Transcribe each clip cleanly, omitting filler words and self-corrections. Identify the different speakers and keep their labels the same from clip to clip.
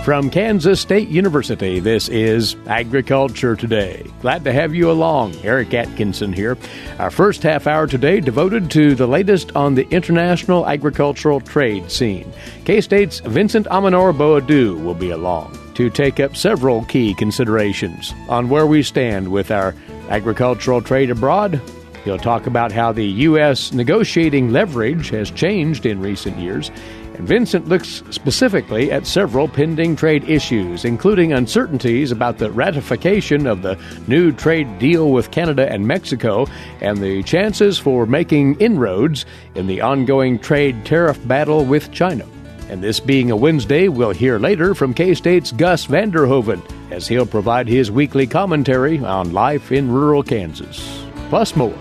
Speaker 1: From Kansas State University, this is Agriculture Today. Glad to have you along. Eric Atkinson here. Our first half hour today devoted to the latest on the international agricultural trade scene. K-State's Vincent Amanor-Boadu will be along to take up several key considerations on where we stand with our agricultural trade abroad. He'll talk about how the U.S. negotiating leverage has changed in recent years. And Vincent looks specifically at several pending trade issues, including uncertainties about the ratification of the new trade deal with Canada and Mexico and the chances for making inroads in the ongoing trade tariff battle with China. And this being a Wednesday, we'll hear later from K-State's Gus Vander Hoeven as he'll provide his weekly commentary on life in rural Kansas. Plus more,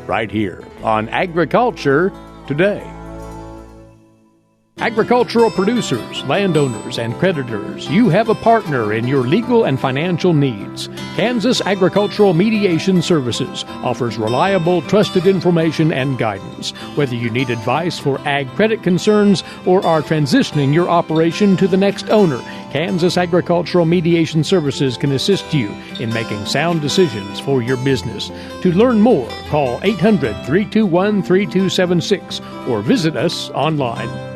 Speaker 1: right here on Agriculture Today. Agricultural producers, landowners, and creditors, you have a partner in your legal and financial needs. Kansas Agricultural Mediation Services offers reliable, trusted information and guidance. Whether you need advice for ag credit concerns or are transitioning your operation to the next owner, Kansas Agricultural Mediation Services can assist you in making sound decisions for your business. To learn more, call 800-321-3276 or visit us online.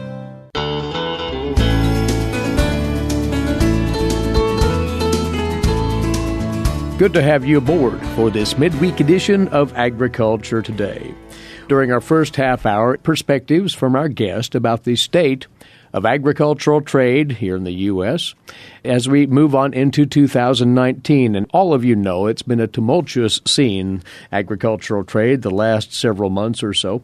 Speaker 1: Good to have you aboard for this midweek edition of Agriculture Today. During our first half hour, perspectives from our guest about the state of agricultural trade here in the U.S. as we move on into 2019. And all of you know it's been a tumultuous scene, agricultural trade, the last several months or so.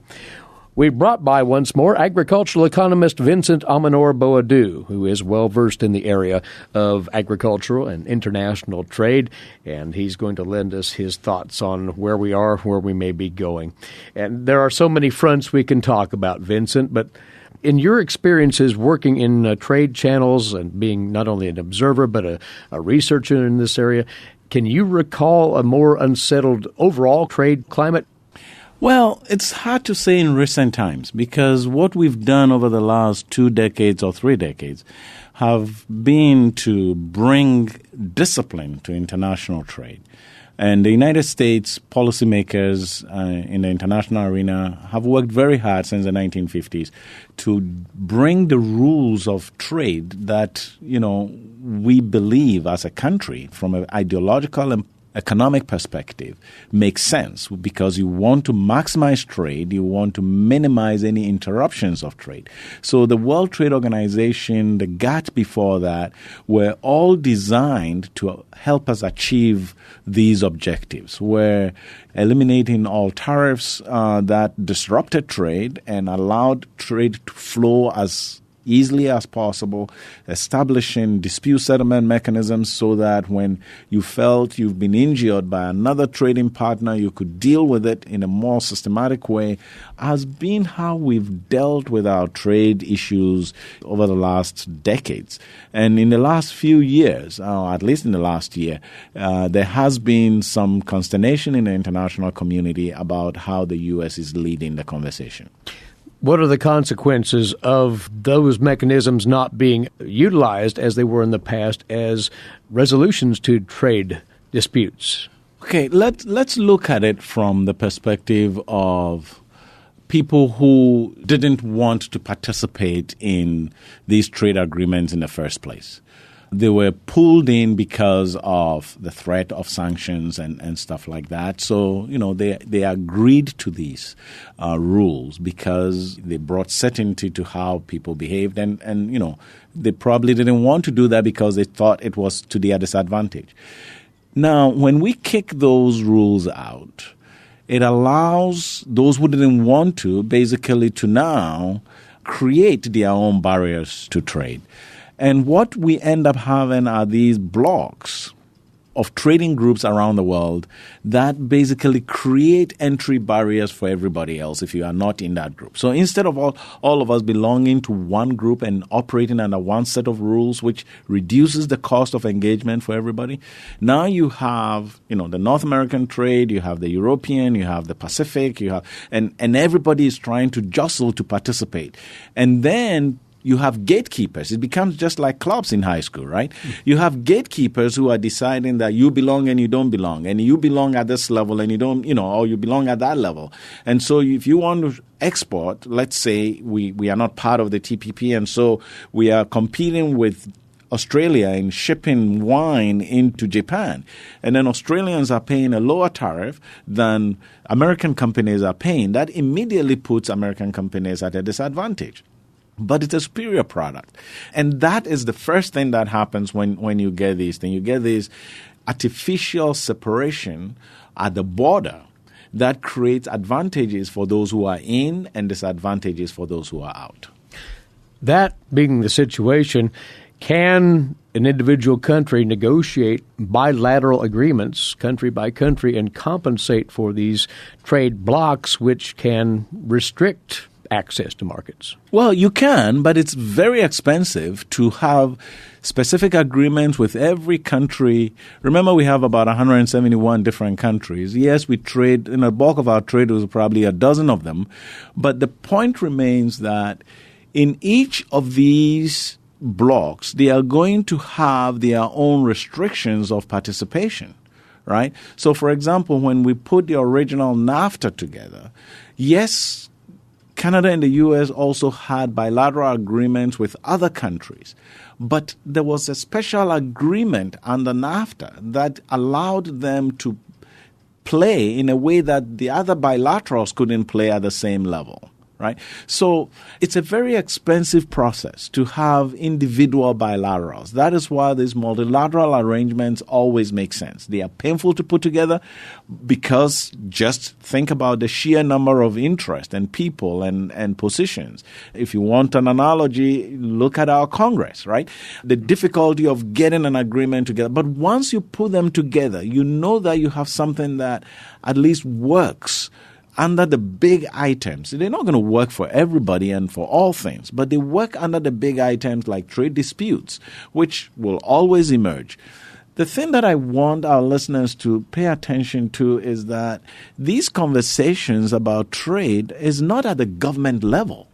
Speaker 1: We brought by once more agricultural economist Vincent Amanor-Boadu, who is well-versed in the area of agricultural and international trade, and he's going to lend us his thoughts on where we are, where we may be going. And there are so many fronts we can talk about, Vincent, but in your experiences working in trade channels and being not only an observer but a researcher in this area, can you recall a more unsettled overall trade climate?
Speaker 2: Well, it's hard to say in recent times because what we've done over the last 2 decades or 3 decades have been to bring discipline to international trade. And the United States policymakers in the international arena have worked very hard since the 1950s to bring the rules of trade that, we believe as a country from an ideological and economic perspective makes sense because you want to maximize trade, you want to minimize any interruptions of trade. So the World Trade Organization, the GATT before that, were all designed to help us achieve these objectives. We're eliminating all tariffs that disrupted trade and allowed trade to flow as easily as possible, establishing dispute settlement mechanisms so that when you felt you've been injured by another trading partner, you could deal with it in a more systematic way, has been how we've dealt with our trade issues over the last decades. And in the last few years, at least in the last year, there has been some consternation in the international community about how the U.S. is leading the conversation.
Speaker 1: What are the consequences of those mechanisms not being utilized as they were in the past as resolutions to trade disputes?
Speaker 2: Okay, let's look at it from the perspective of people who didn't want to participate in these trade agreements in the first place. They were pulled in because of the threat of sanctions and stuff like that. So, they agreed to these rules because they brought certainty to how people behaved. And they probably didn't want to do that because they thought it was to their disadvantage. Now, when we kick those rules out, it allows those who didn't want to basically to now create their own barriers to trade. And what we end up having are these blocks of trading groups around the world that basically create entry barriers for everybody else if you are not in that group. So instead of all of us belonging to one group and operating under one set of rules, which reduces the cost of engagement for everybody, now you have, the North American trade, you have the European, you have the Pacific, and everybody is trying to jostle to participate. And then you have gatekeepers. It becomes just like clubs in high school, right? You have gatekeepers who are deciding that you belong and you don't belong, and you belong at this level and you don't, or you belong at that level. And so if you want to export, let's say we are not part of the TPP, and so we are competing with Australia in shipping wine into Japan. And then Australians are paying a lower tariff than American companies are paying. That immediately puts American companies at a disadvantage. But it's a superior product. And that is the first thing that happens when you get these things. You get this artificial separation at the border that creates advantages for those who are in and disadvantages for those who are out.
Speaker 1: That being the situation, can an individual country negotiate bilateral agreements, country by country, and compensate for these trade blocks which can restrict access to markets?
Speaker 2: Well, you can, but it's very expensive to have specific agreements with every country. Remember, we have about 171 different countries. Yes, we trade, the bulk of our trade was probably a dozen of them. But the point remains that in each of these blocks, they are going to have their own restrictions of participation, right? So, for example, when we put the original NAFTA together, yes, Canada and the U.S. also had bilateral agreements with other countries, but there was a special agreement under NAFTA that allowed them to play in a way that the other bilaterals couldn't play at the same level. Right? So it's a very expensive process to have individual bilaterals. That is why these multilateral arrangements always make sense. They are painful to put together because just think about the sheer number of interest and people and positions. If you want an analogy, look at our Congress, right? The difficulty of getting an agreement together. But once you put them together, you know that you have something that at least works under the big items. They're not going to work for everybody and for all things, but they work under the big items like trade disputes, which will always emerge. The thing that I want our listeners to pay attention to is that these conversations about trade is not at the government level.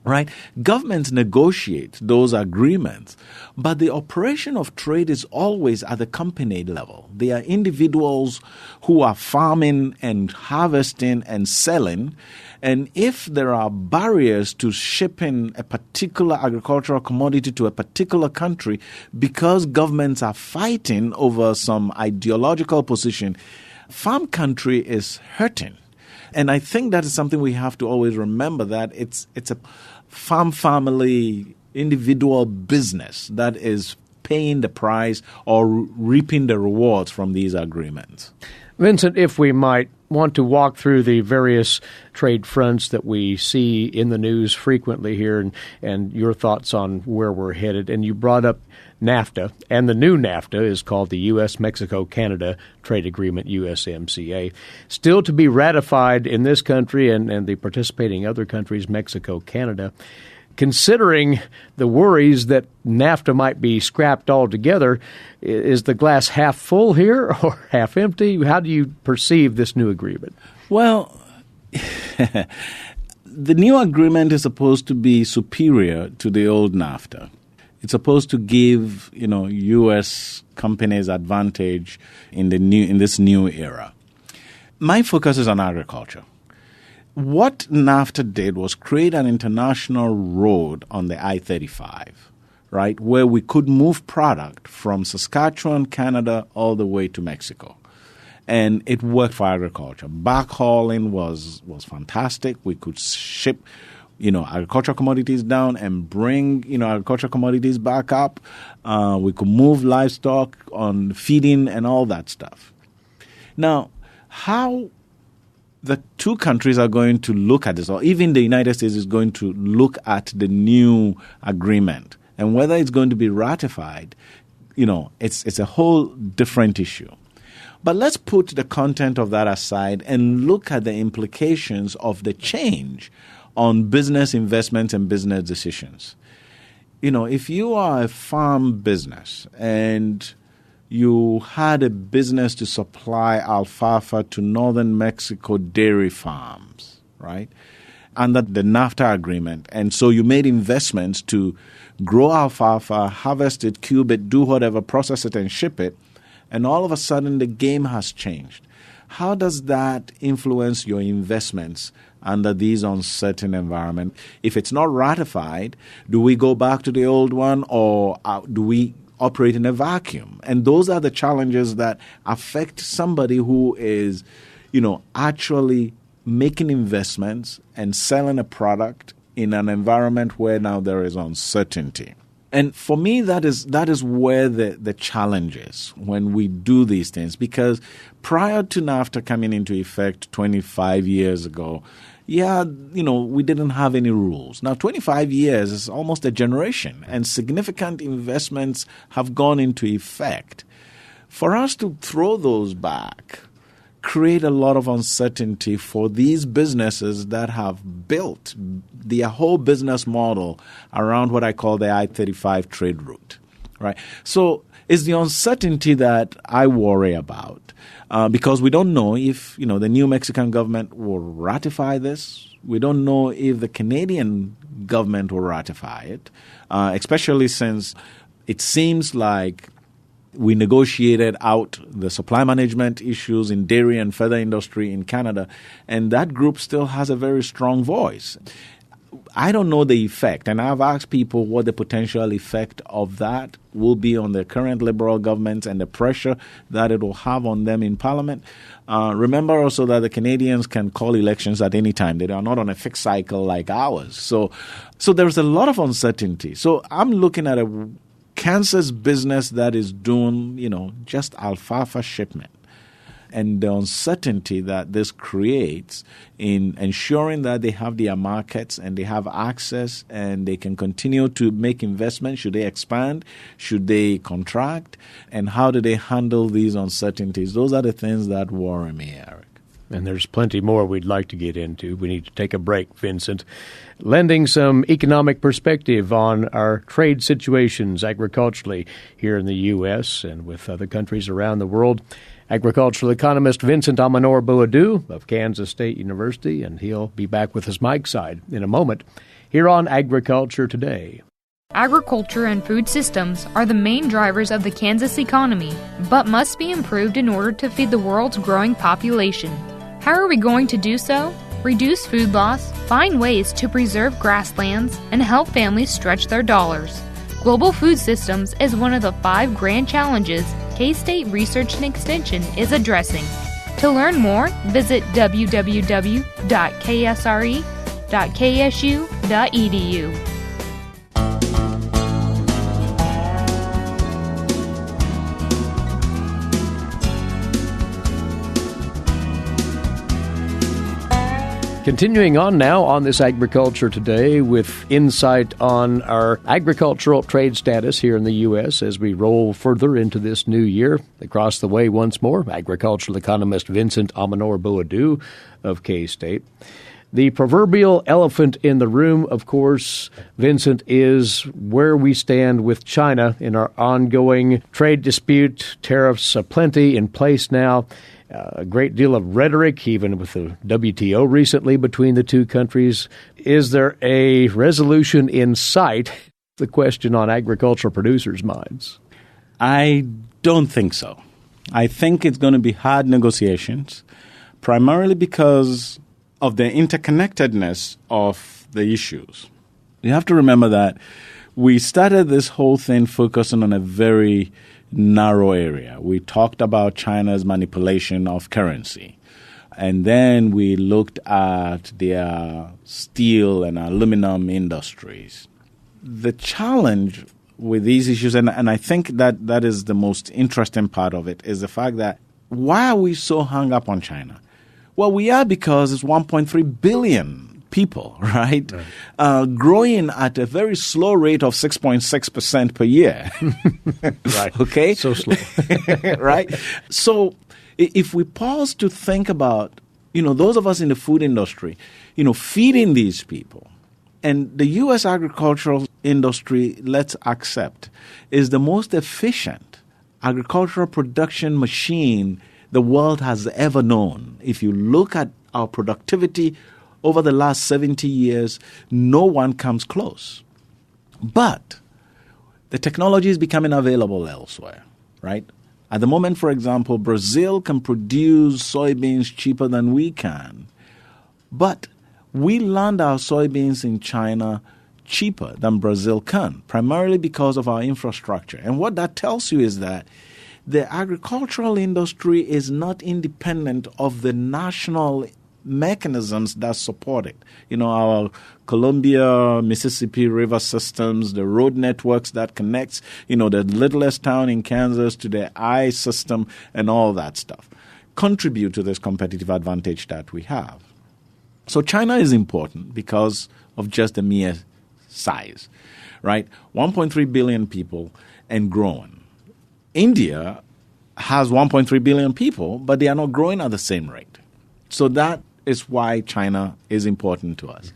Speaker 2: Right? Governments negotiate those agreements, but the operation of trade is always at the company level. They are individuals who are farming and harvesting and selling, and if there are barriers to shipping a particular agricultural commodity to a particular country because governments are fighting over some ideological position, farm country is hurting. And I think that is something we have to always remember, that it's a farm family individual business that is paying the price or reaping the rewards from these agreements.
Speaker 1: Vincent, if we might want to walk through the various trade fronts that we see in the news frequently here and your thoughts on where we're headed. And you brought up NAFTA, and the new NAFTA is called the U.S.-Mexico-Canada Trade Agreement, USMCA, still to be ratified in this country and the participating other countries, Mexico, Canada. Considering the worries that NAFTA might be scrapped altogether, is the glass half full here or half empty? How do you perceive this new agreement?
Speaker 2: Well, the new agreement is supposed to be superior to the old NAFTA. It's supposed to give, U.S. companies advantage in this new era. My focus is on agriculture. What NAFTA did was create an international road on the I-35, right, where we could move product from Saskatchewan, Canada, all the way to Mexico. And it worked for agriculture. Backhauling was fantastic. We could ship agricultural commodities down and bring, agricultural commodities back up. We could move livestock on feeding and all that stuff. Now, how the two countries are going to look at this, or even the United States is going to look at the new agreement and whether it's going to be ratified, it's a whole different issue. But let's put the content of that aside and look at the implications of the change on business investments and business decisions. If you are a farm business and you had a business to supply alfalfa to northern Mexico dairy farms, right? under the NAFTA agreement. And so you made investments to grow alfalfa, harvest it, cube it, do whatever, process it, and ship it. And all of a sudden, the game has changed. How does that influence your investments under these uncertain environment? If it's not ratified, do we go back to the old one, or do we operate in a vacuum? And those are the challenges that affect somebody who is, actually making investments and selling a product in an environment where now there is uncertainty. And for me, that is where the challenge is when we do these things. Because prior to NAFTA coming into effect 25 years ago, we didn't have any rules. Now, 25 years is almost a generation, and significant investments have gone into effect. For us to throw those back create a lot of uncertainty for these businesses that have built their whole business model around what I call the I-35 trade route, right? So it's the uncertainty that I worry about because we don't know if, the new Mexican government will ratify this. We don't know if the Canadian government will ratify it, especially since it seems like we negotiated out the supply management issues in dairy and feather industry in Canada, and that group still has a very strong voice. I don't know the effect, and I've asked people what the potential effect of that will be on the current Liberal government and the pressure that it will have on them in Parliament. Remember also that the Canadians can call elections at any time. They are not on a fixed cycle like ours. So there's a lot of uncertainty. So I'm looking at a Kansas business that is doing, just alfalfa shipment, and the uncertainty that this creates in ensuring that they have their markets and they have access and they can continue to make investments. Should they expand? Should they contract? And how do they handle these uncertainties? Those are the things that worry me, Eric.
Speaker 1: And there's plenty more we'd like to get into. We need to take a break, Vincent. Lending some economic perspective on our trade situations agriculturally here in the U.S. and with other countries around the world. Agricultural economist Vincent Amanor-Boadu of Kansas State University, and he'll be back with us Mike's side in a moment here on Agriculture Today.
Speaker 3: Agriculture and food systems are the main drivers of the Kansas economy, but must be improved in order to feed the world's growing population. How are we going to do so? Reduce food loss, find ways to preserve grasslands, and help families stretch their dollars. Global food systems is one of the 5 grand challenges K-State Research and Extension is addressing. To learn more, visit www.ksre.ksu.edu.
Speaker 1: Continuing on now on this Agriculture Today with insight on our agricultural trade status here in the U.S. as we roll further into this new year. Across the way once more, agricultural economist Vincent Amanor-Boadu of K-State. The proverbial elephant in the room, of course, Vincent, is where we stand with China in our ongoing trade dispute. Tariffs aplenty in place now. A great deal of rhetoric, even with the WTO recently between the two countries. Is there a resolution in sight? The question on agricultural producers' minds.
Speaker 2: I don't think so. I think it's going to be hard negotiations, primarily because of the interconnectedness of the issues. You have to remember that we started this whole thing focusing on a very narrow area. We talked about China's manipulation of currency. And then we looked at their steel and aluminum industries. The challenge with these issues, and I think that is the most interesting part of it, is the fact that why are we so hung up on China? Well, we are because it's 1.3 billion people, right? Growing at a very slow rate of 6.6% per year.
Speaker 1: Right.
Speaker 2: Okay?
Speaker 1: So slow.
Speaker 2: Right? So if we pause to think about, those of us in the food industry, feeding these people, and the U.S. agricultural industry, let's accept, is the most efficient agricultural production machine the world has ever known. If you look at our productivity over the last 70 years, no one comes close. But the technology is becoming available elsewhere, right? At the moment, for example, Brazil can produce soybeans cheaper than we can. But we land our soybeans in China cheaper than Brazil can, primarily because of our infrastructure. And what that tells you is that the agricultural industry is not independent of the national mechanisms that support it. You know, our Columbia, Mississippi River systems, the road networks that connects, the littlest town in Kansas to the I system and all that stuff contribute to this competitive advantage that we have. So China is important because of just the mere size, right? 1.3 billion people and growing. India has 1.3 billion people, but they are not growing at the same rate. So that is why China is important to us.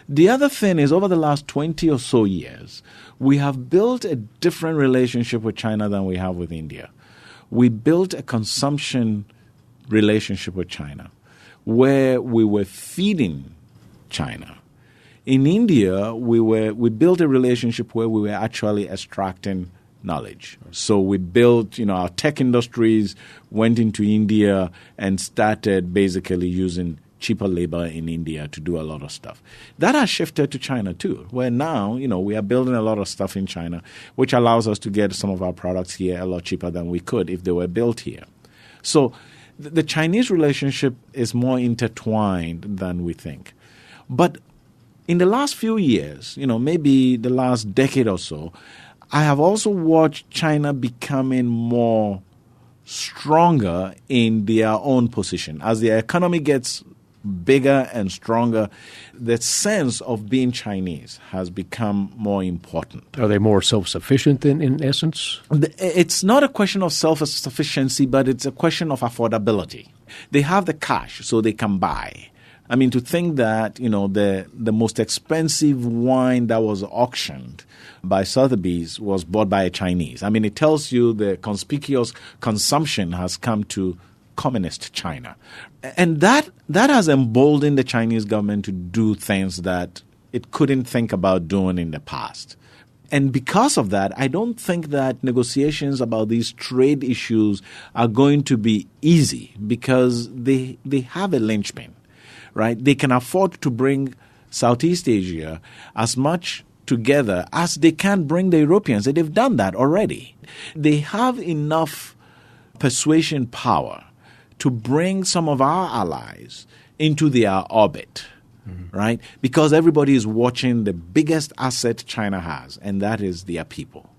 Speaker 2: The other thing is, over the last 20 or so years, we have built a different relationship with China than we have with India. We built a consumption relationship with China where we were feeding China. In India, we built a relationship where we were actually extracting knowledge. So we built, our tech industries went into India and started basically using cheaper labor in India to do a lot of stuff. That has shifted to China too, where now, we are building a lot of stuff in China, which allows us to get some of our products here a lot cheaper than we could if they were built here. So the Chinese relationship is more intertwined than we think. But in the last few years, maybe the last decade or so, I have also watched China becoming more stronger in their own position. As their economy gets bigger and stronger, the sense of being Chinese has become more important.
Speaker 1: Are they more self-sufficient then, in essence?
Speaker 2: It's not a question of self-sufficiency, but it's a question of affordability. They have the cash, so they can buy. I mean, to think that, the most expensive wine that was auctioned by Sotheby's was bought by a Chinese. I mean, it tells you the conspicuous consumption has come to communist China. And that has emboldened the Chinese government to do things that it couldn't think about doing in the past. And because of that, I don't think that negotiations about these trade issues are going to be easy because they have a linchpin, right? They can afford to bring Southeast Asia as much together as they can bring the Europeans. And they've done that already. They have enough persuasion power to bring some of our allies into their orbit, right? Because everybody is watching the biggest asset China has, and that is their people.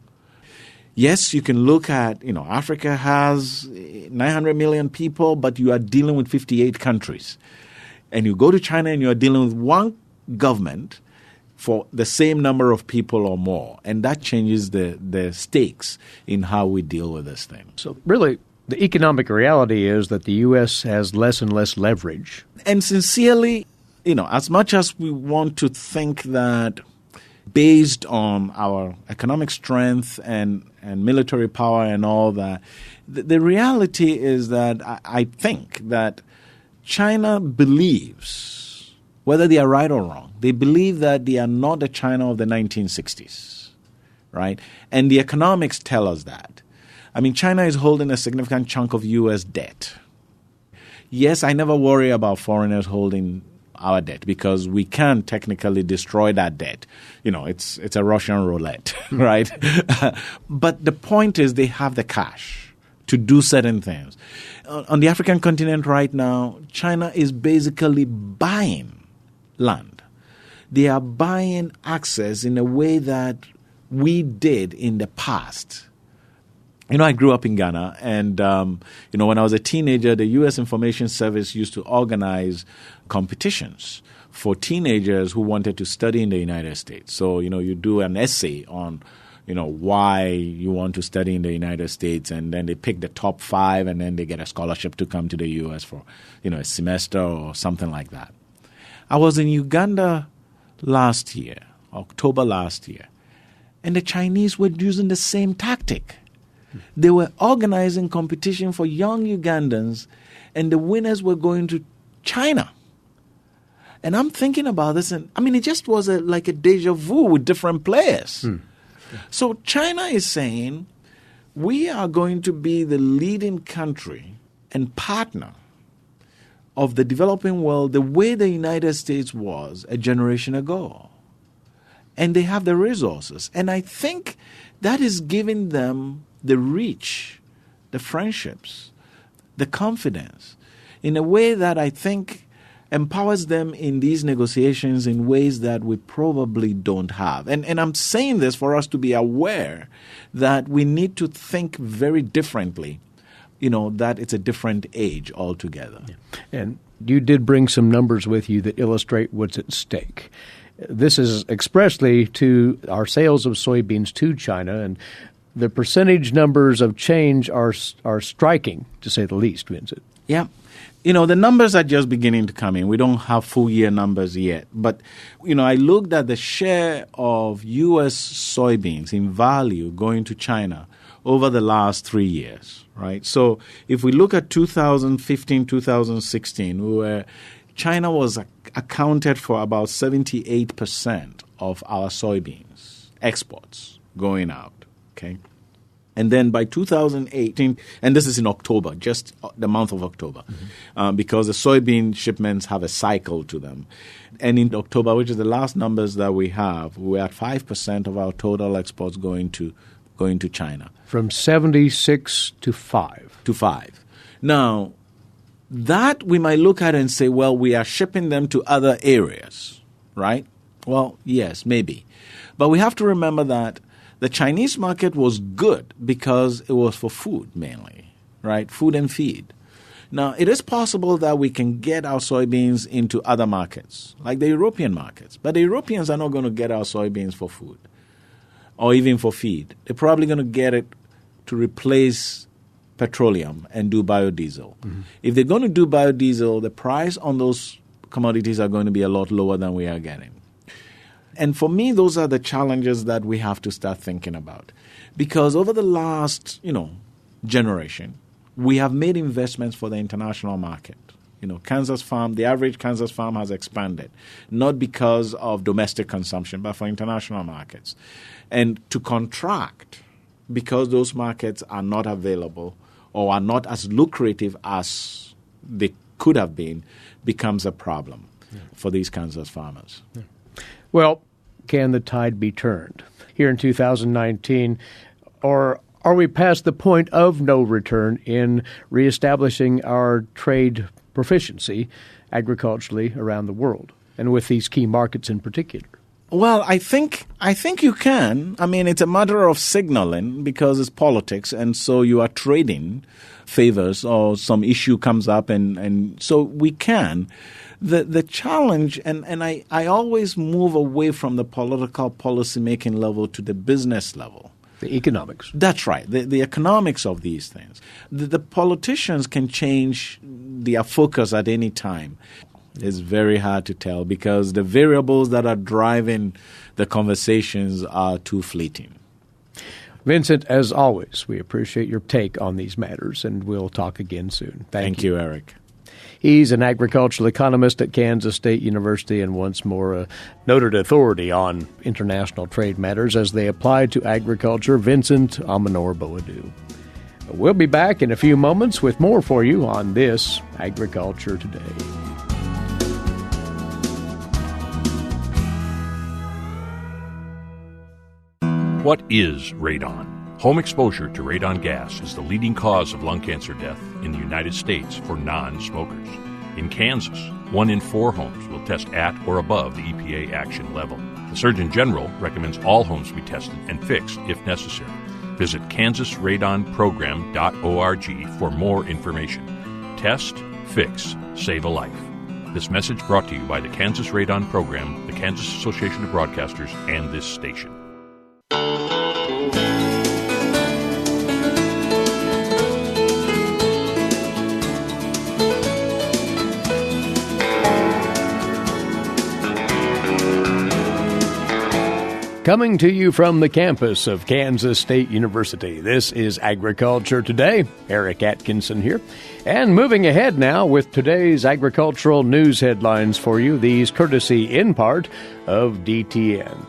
Speaker 2: Yes, you can look at, Africa has 900 million people, but you are dealing with 58 countries. And you go to China and you are dealing with one government for the same number of people or more. And that changes the stakes in how we deal with this thing.
Speaker 1: So really, the economic reality is that the U.S. has less and less leverage.
Speaker 2: And sincerely, as much as we want to think that based on our economic strength and military power and all that, the reality is that I think that China believes, whether they are right or wrong, they believe that they are not the China of the 1960s, right? And the economics tell us that. I mean, China is holding a significant chunk of U.S. debt. Yes, I never worry about foreigners holding our debt because we can technically destroy that debt. It's a Russian roulette, right? But the point is they have the cash to do certain things. On the African continent right now, China is basically buying land. They are buying access in a way that we did in the past. I grew up in Ghana, and, when I was a teenager, the U.S. Information Service used to organize competitions for teenagers who wanted to study in the United States. So, you do an essay on, why you want to study in the United States, and then they pick the top 5, and then they get a scholarship to come to the U.S. for, a semester or something like that. I was in Uganda last year, October last year, and the Chinese were using the same tactic. They were organizing competition for young Ugandans, and the winners were going to China. And I'm thinking about this, and it just was like a deja vu with different players. So China is saying, we are going to be the leading country and partner of the developing world the way the United States was a generation ago. And they have the resources. And I think that is giving them the reach, the friendships, the confidence, in a way that I think empowers them in these negotiations in ways that we probably don't have. And I'm saying this for us to be aware that we need to think very differently, that it's a different age altogether.
Speaker 1: Yeah. And you did bring some numbers with you that illustrate what's at stake. This is expressly to our sales of soybeans to China, and the percentage numbers of change are striking, to say the least, Vincent.
Speaker 2: Yeah. The numbers are just beginning to come in. We don't have full year numbers yet. But, I looked at the share of U.S. soybeans in value going to China over the last 3 years, right? So if we look at 2015, 2016, China was accounted for about 78% of our soybeans exports going out, okay? And then by 2018, and this is in October, just the month of October, because the soybean shipments have a cycle to them. And in October, which is the last numbers that we have, we're at 5% of our total exports going to China.
Speaker 1: From 76 to 5.
Speaker 2: To 5. Now, that we might look at and say, well, we are shipping them to other areas, right? Well, yes, maybe. But we have to remember that the Chinese market was good because it was for food mainly, right? Food and feed. Now, it is possible that we can get our soybeans into other markets, like the European markets. But the Europeans are not going to get our soybeans for food or even for feed. They're probably going to get it to replace petroleum and do biodiesel. If they're going to do biodiesel, the price on those commodities are going to be a lot lower than we are getting. And for me, those are the challenges that we have to start thinking about. Because over the last, generation, we have made investments for the international market. Kansas farm, the average Kansas farm has expanded, not because of domestic consumption, but for international markets. And to contract, because those markets are not available or are not as lucrative as they could have been, becomes a problem for these Kansas farmers.
Speaker 1: Yeah. Well, can the tide be turned here in 2019, or are we past the point of no return in reestablishing our trade proficiency agriculturally around the world, and with these key markets in particular?
Speaker 2: Well, I think you can. It's a matter of signaling because it's politics, and so you are trading favors or some issue comes up, and so we can. The challenge, and I always move away from the political policy-making level to the business level.
Speaker 1: The economics.
Speaker 2: That's right, the economics of these things. The politicians can change their focus at any time. It's very hard to tell because the variables that are driving the conversations are too fleeting.
Speaker 1: Vincent, as always, we appreciate your take on these matters, and we'll talk again soon.
Speaker 2: Thank you, Eric.
Speaker 1: He's an agricultural economist at Kansas State University and once more a noted authority on international trade matters as they apply to agriculture, Vincent Amanor-Boadu. We'll be back in a few moments with more for you on this Agriculture Today.
Speaker 4: What is radon? Home exposure to radon gas is the leading cause of lung cancer death in the United States for non-smokers. In Kansas, 1 in 4 homes will test at or above the EPA action level. The Surgeon General recommends all homes be tested and fixed if necessary. Visit kansasradonprogram.org for more information. Test, fix, save a life. This message brought to you by the Kansas Radon Program, the Kansas Association of Broadcasters, and this station.
Speaker 1: Coming to you from the campus of Kansas State University, this is Agriculture Today. Eric Atkinson here. And moving ahead now with today's agricultural news headlines for you, these courtesy in part of DTN.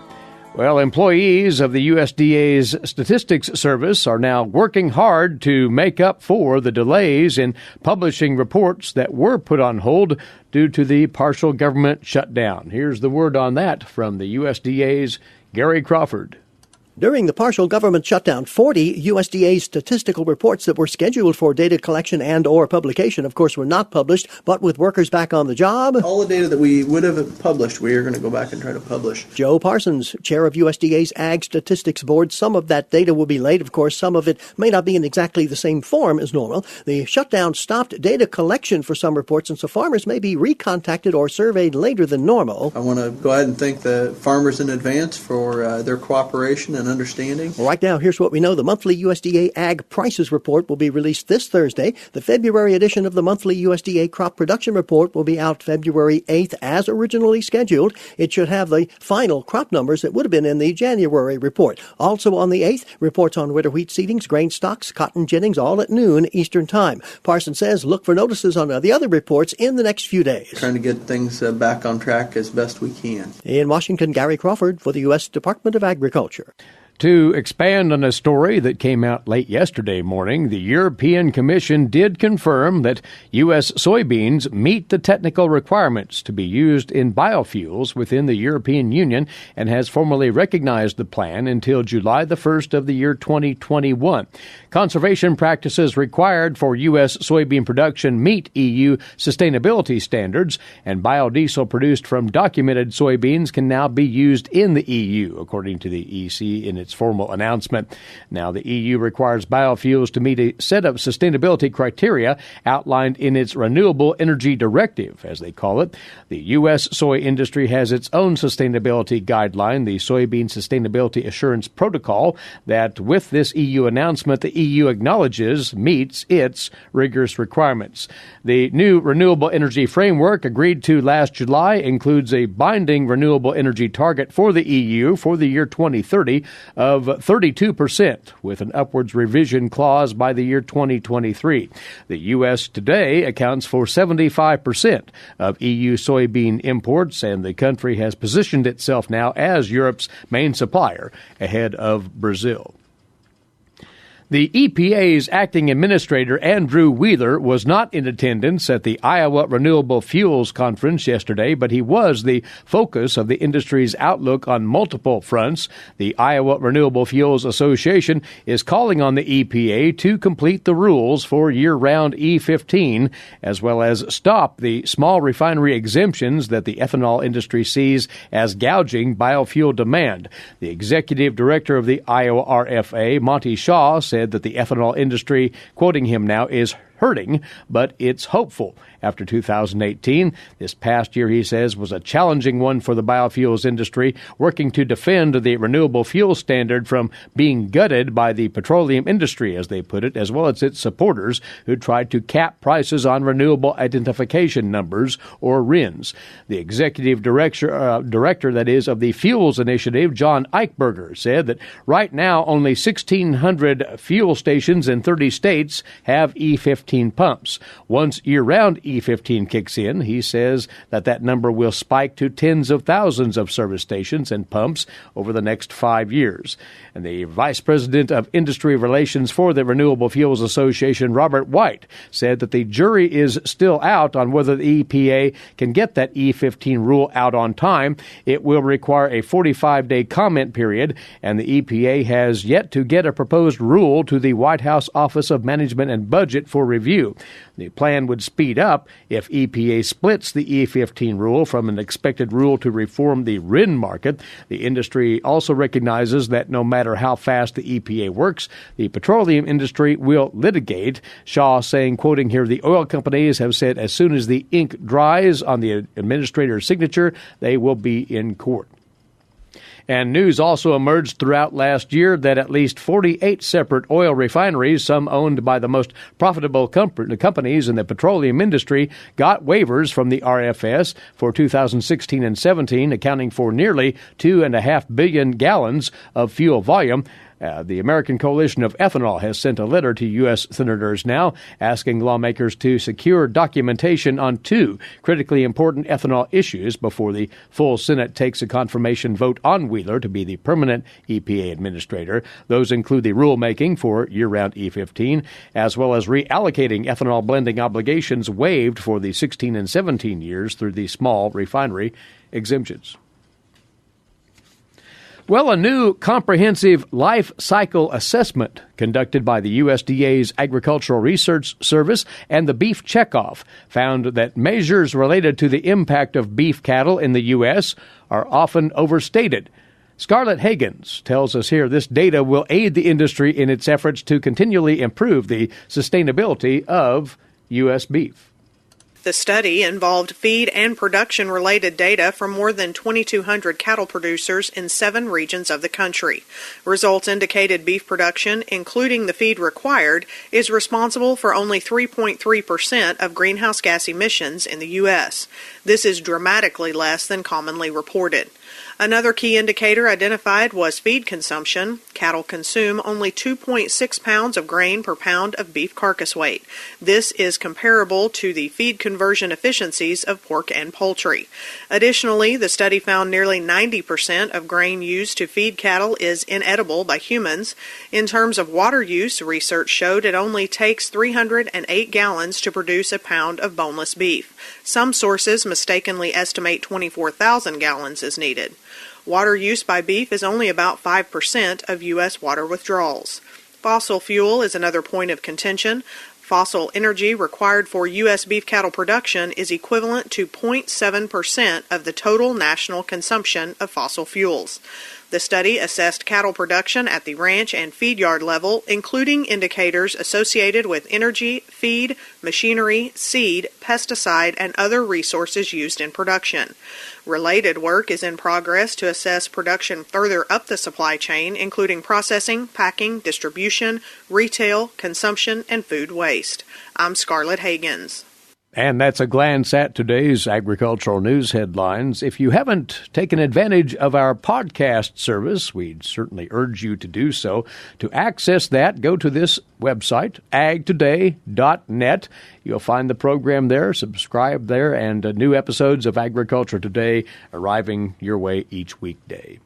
Speaker 1: Well, employees of the USDA's Statistics Service are now working hard to make up for the delays in publishing reports that were put on hold due to the partial government shutdown. Here's the word on that from the USDA's Gary Crawford.
Speaker 5: During the partial government shutdown, 40 USDA statistical reports that were scheduled for data collection and or publication, of course, were not published, but with workers back on the job.
Speaker 6: All the data that we would have published, we are going to go back and try to publish.
Speaker 5: Joe Parsons, chair of USDA's Ag Statistics Board. Some of that data will be late, of course. Some of it may not be in exactly the same form as normal. The shutdown stopped data collection for some reports, and so farmers may be recontacted or surveyed later than normal.
Speaker 6: I want to go ahead and thank the farmers in advance for their cooperation and understanding.
Speaker 5: Right now, here's what we know. The monthly USDA Ag Prices Report will be released this Thursday. The February edition of the monthly USDA Crop Production Report will be out February 8th as originally scheduled. It should have the final crop numbers that would have been in the January report. Also on the 8th, reports on winter wheat seedings, grain stocks, cotton ginnings, all at noon Eastern Time. Parsons says look for notices on the other reports in the next few days.
Speaker 6: Trying to get things back on track as best we can.
Speaker 5: In Washington, Gary Crawford for the U.S. Department of Agriculture.
Speaker 1: To expand on a story that came out late yesterday morning, the European Commission did confirm that U.S. soybeans meet the technical requirements to be used in biofuels within the European Union and has formally recognized the plan until July the 1st of the year 2021. Conservation practices required for U.S. soybean production meet EU sustainability standards, and biodiesel produced from documented soybeans can now be used in the EU, according to the EC in its formal announcement. Now, the EU requires biofuels to meet a set of sustainability criteria outlined in its Renewable Energy Directive, as they call it. The U.S. soy industry has its own sustainability guideline, the Soybean Sustainability Assurance Protocol, that with this EU announcement, the EU acknowledges meets its rigorous requirements. The new Renewable Energy Framework agreed to last July includes a binding renewable energy target for the EU for the year 2030 of 32%, with an upwards revision clause by the year 2023. The U.S. today accounts for 75% of EU soybean imports, and the country has positioned itself now as Europe's main supplier, ahead of Brazil. The EPA's acting administrator, Andrew Wheeler, was not in attendance at the Iowa Renewable Fuels Conference yesterday, but he was the focus of the industry's outlook on multiple fronts. The Iowa Renewable Fuels Association is calling on the EPA to complete the rules for year-round E15, as well as stop the small refinery exemptions that the ethanol industry sees as gouging biofuel demand. The executive director of the Iowa RFA, Monty Shaw, said that the ethanol industry, quoting him now, is hurting, but it's hopeful. After 2018, this past year, he says, was a challenging one for the biofuels industry, working to defend the renewable fuel standard from being gutted by the petroleum industry, as they put it, as well as its supporters who tried to cap prices on renewable identification numbers, or RINs. The executive director, that is, of the Fuels Initiative, John Eichberger, said that right now only 1,600 fuel stations in 30 states have E15 pumps. Once year-round E15 kicks in, he says that number will spike to tens of thousands of service stations and pumps over the next 5 years. And the Vice President of Industry Relations for the Renewable Fuels Association, Robert White, said that the jury is still out on whether the EPA can get that E15 rule out on time. It will require a 45-day comment period, and the EPA has yet to get a proposed rule to the White House Office of Management and Budget for review. The plan would speed up if EPA splits the E15 rule from an expected rule to reform the RIN market. The industry also recognizes that no matter how fast the EPA works, the petroleum industry will litigate. Shaw saying, quoting here, the oil companies have said as soon as the ink dries on the administrator's signature, they will be in court. And news also emerged throughout last year that at least 48 separate oil refineries, some owned by the most profitable companies in the petroleum industry, got waivers from the RFS for 2016 and 17, accounting for nearly 2.5 billion gallons of fuel volume. The American Coalition of Ethanol has sent a letter to U.S. senators now asking lawmakers to secure documentation on two critically important ethanol issues before the full Senate takes a confirmation vote on Wheeler to be the permanent EPA administrator. Those include the rulemaking for year-round E15, as well as reallocating ethanol blending obligations waived for the 16 and 17 years through the small refinery exemptions. Well, a new comprehensive life cycle assessment conducted by the USDA's Agricultural Research Service and the Beef Checkoff found that measures related to the impact of beef cattle in the U.S. are often overstated. Scarlett Higgins tells us here this data will aid the industry in its efforts to continually improve the sustainability of U.S. beef.
Speaker 7: The study involved feed and production-related data from more than 2,200 cattle producers in 7 regions of the country. Results indicated beef production, including the feed required, is responsible for only 3.3% of greenhouse gas emissions in the U.S. This is dramatically less than commonly reported. Another key indicator identified was feed consumption. Cattle consume only 2.6 pounds of grain per pound of beef carcass weight. This is comparable to the feed conversion efficiencies of pork and poultry. Additionally, the study found nearly 90% of grain used to feed cattle is inedible by humans. In terms of water use, research showed it only takes 308 gallons to produce a pound of boneless beef. Some sources mistakenly estimate 24,000 gallons is needed. Water use by beef is only about 5% of U.S. water withdrawals. Fossil fuel is another point of contention. Fossil energy required for U.S. beef cattle production is equivalent to 0.7% of the total national consumption of fossil fuels. The study assessed cattle production at the ranch and feed yard level, including indicators associated with energy, feed, machinery, seed, pesticide, and other resources used in production. Related work is in progress to assess production further up the supply chain, including processing, packing, distribution, retail, consumption, and food waste. I'm Scarlett Higgins.
Speaker 1: And that's a glance at today's agricultural news headlines. If you haven't taken advantage of our podcast service, we'd certainly urge you to do so. To access that, go to this website, agtoday.net. You'll find the program there, subscribe there, and new episodes of Agriculture Today arriving your way each weekday.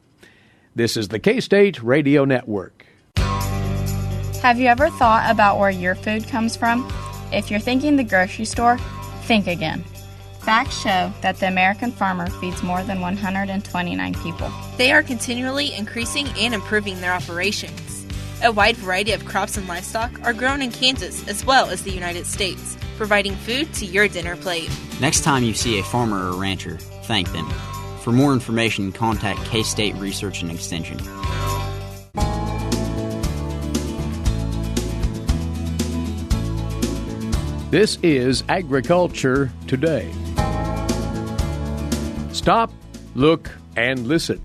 Speaker 1: This is the K-State Radio Network.
Speaker 8: Have you ever thought about where your food comes from? If you're thinking the grocery store, think again. Facts show that the American farmer feeds more than 129 people.
Speaker 9: They are continually increasing and improving their operations. A wide variety of crops and livestock are grown in Kansas as well as the United States, providing food to your dinner plate.
Speaker 10: Next time you see a farmer or rancher, thank them. For more information, contact K-State Research and Extension.
Speaker 1: This is Agriculture Today. Stop, look, and listen.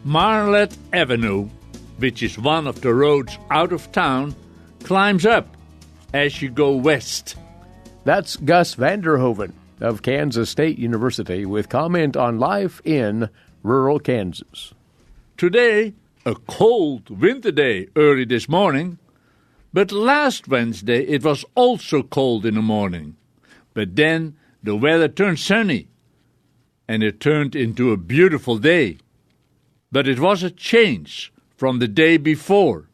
Speaker 11: Marlet Avenue, which is one of the roads out of town, climbs up as you go west.
Speaker 1: That's Gus Vanderhoeven of Kansas State University with comment on life in rural Kansas.
Speaker 11: Today, a cold winter day early this morning. But last Wednesday it was also cold in the morning. But then the weather turned sunny, and it turned into a beautiful day. But it was a change from the day before.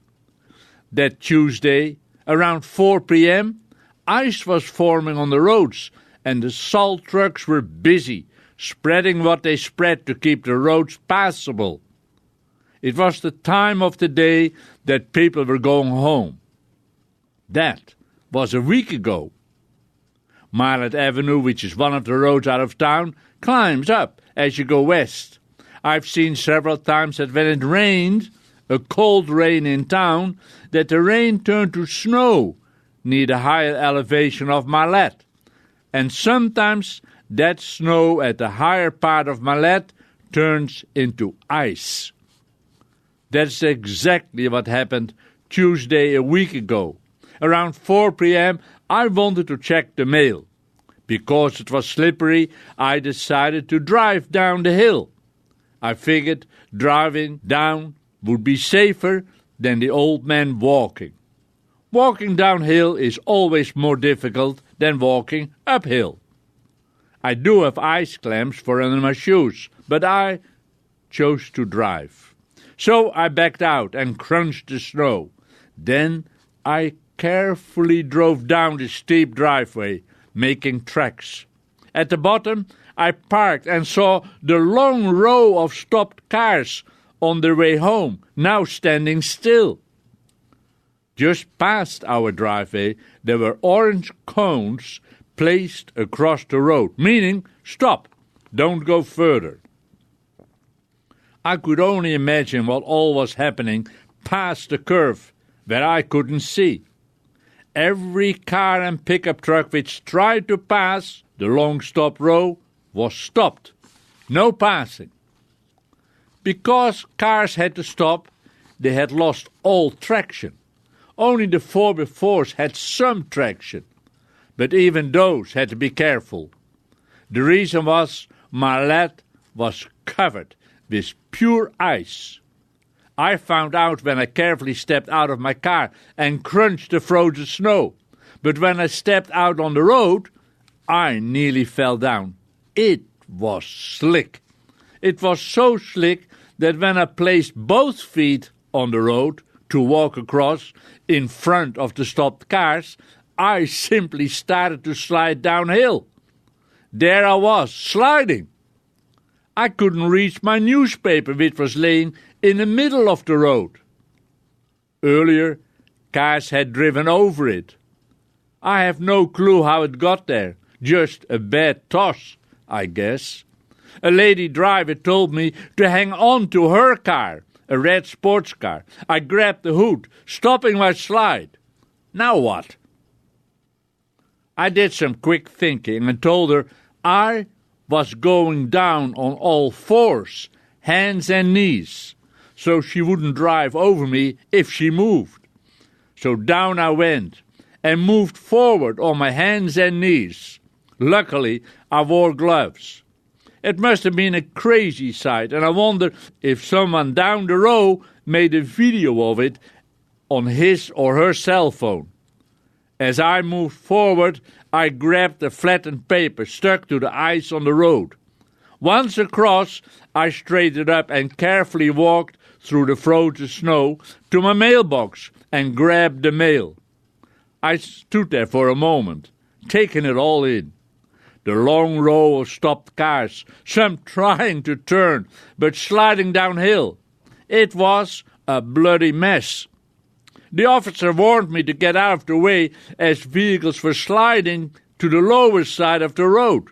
Speaker 11: That Tuesday, around 4 p.m., ice was forming on the roads, and the salt trucks were busy, spreading what they spread to keep the roads passable. It was the time of the day that people were going home. That was a week ago. Marlet Avenue, which is one of the roads out of town, climbs up as you go west. I've seen several times that when it rained, a cold rain in town, that the rain turned to snow near the higher elevation of Marlet. And sometimes that snow at the higher part of Marlet turns into ice. That's exactly what happened Tuesday a week ago. Around 4 p.m., I wanted to check the mail. Because it was slippery, I decided to drive down the hill. I figured driving down would be safer than the old man walking. Walking downhill is always more difficult than walking uphill. I do have ice clamps for under my shoes, but I chose to drive. So I backed out and crunched the snow. Then I carefully drove down the steep driveway, making tracks. At the bottom, I parked and saw the long row of stopped cars on their way home, now standing still. Just past our driveway, there were orange cones placed across the road, meaning, stop, don't go further. I could only imagine what all was happening past the curve, where I couldn't see. Every car and pickup truck which tried to pass the long stop row was stopped. No passing. Because cars had to stop, they had lost all traction. Only the 4x4s had some traction, but even those had to be careful. The reason was my lad was covered with pure ice. I found out when I carefully stepped out of my car and crunched the frozen snow. But when I stepped out on the road, I nearly fell down. It was slick. It was so slick that when I placed both feet on the road to walk across in front of the stopped cars, I simply started to slide downhill. There I was, sliding. I couldn't reach my newspaper, which was laying in the middle of the road. Earlier, cars had driven over it. I have no clue how it got there. Just a bad toss, I guess. A lady driver told me to hang on to her car, a red sports car. I grabbed the hood, stopping my slide. Now what? I did some quick thinking and told her I was going down on all fours, hands and knees, so she wouldn't drive over me if she moved. So down I went and moved forward on my hands and knees. Luckily, I wore gloves. It must have been a crazy sight, and I wonder if someone down the row made a video of it on his or her cell phone. As I moved forward, I grabbed the flattened paper stuck to the ice on the road. Once across, I straightened up and carefully walked through the frozen snow to my mailbox and grabbed the mail. I stood there for a moment, taking it all in. The long row of stopped cars, some trying to turn, but sliding downhill. It was a bloody mess. The officer warned me to get out of the way as vehicles were sliding to the lower side of the road.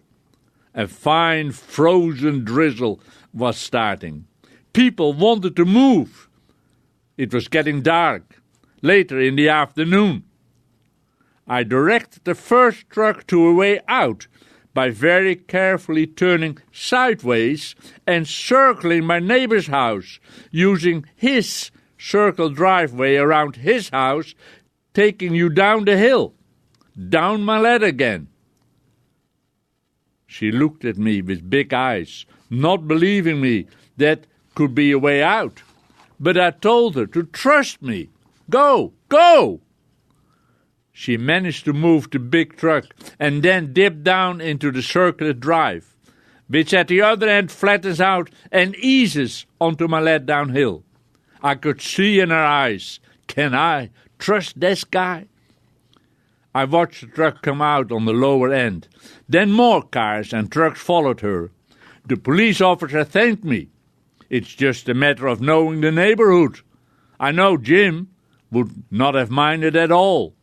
Speaker 11: A fine frozen drizzle was starting. People wanted to move. It was getting dark, later in the afternoon. I directed the first truck to a way out by very carefully turning sideways and circling my neighbor's house, using his circle driveway around his house, taking you down the hill, down my lad again. She looked at me with big eyes, not believing me that could be a way out. But I told her to trust me. Go, go! She managed to move the big truck and then dipped down into the circular drive, which at the other end flattens out and eases onto my lad downhill. I could see in her eyes, can I trust this guy? I watched the truck come out on the lower end. Then more cars and trucks followed her. The police officer thanked me. It's just a matter of knowing the neighborhood. I know Jim would not have minded at all.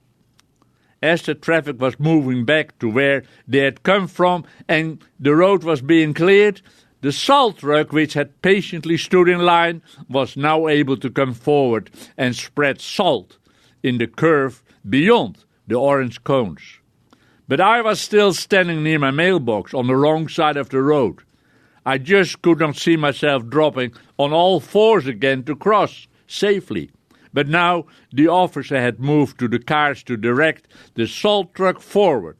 Speaker 11: As the traffic was moving back to where they had come from and the road was being cleared, the salt truck, which had patiently stood in line, was now able to come forward and spread salt in the curve beyond the orange cones. But I was still standing near my mailbox on the wrong side of the road. I just could not see myself dropping on all fours again to cross safely. But now the officer had moved to the cars to direct the salt truck forward.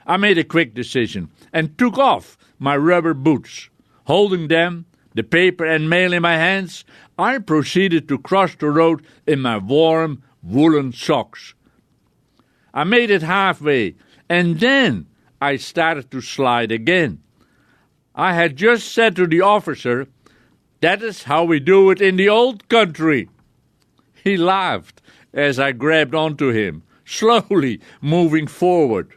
Speaker 11: I made a quick decision and took off my rubber boots. Holding them, the paper and mail in my hands, I proceeded to cross the road in my warm woolen socks. I made it halfway, and then I started to slide again. I had just said to the officer, "That is how we do it in the old country." He laughed as I grabbed onto him, slowly moving forward.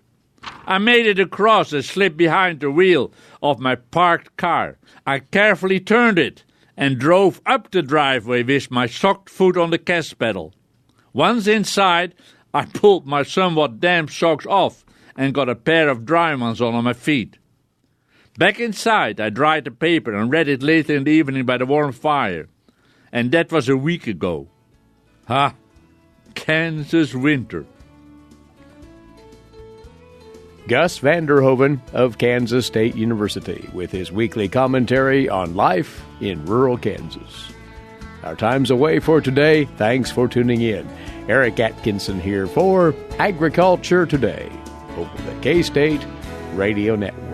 Speaker 11: I made it across and slipped behind the wheel of my parked car. I carefully turned it and drove up the driveway with my socked foot on the gas pedal. Once inside, I pulled my somewhat damp socks off and got a pair of dry ones on my feet. Back inside, I dried the paper and read it later in the evening by the warm fire. And that was a week ago. Ha! Kansas winter.
Speaker 1: Gus van der Hoeven of Kansas State University with his weekly commentary on life in rural Kansas. Our time's away for today. Thanks for tuning in. Eric Atkinson here for Agriculture Today over the K-State Radio Network.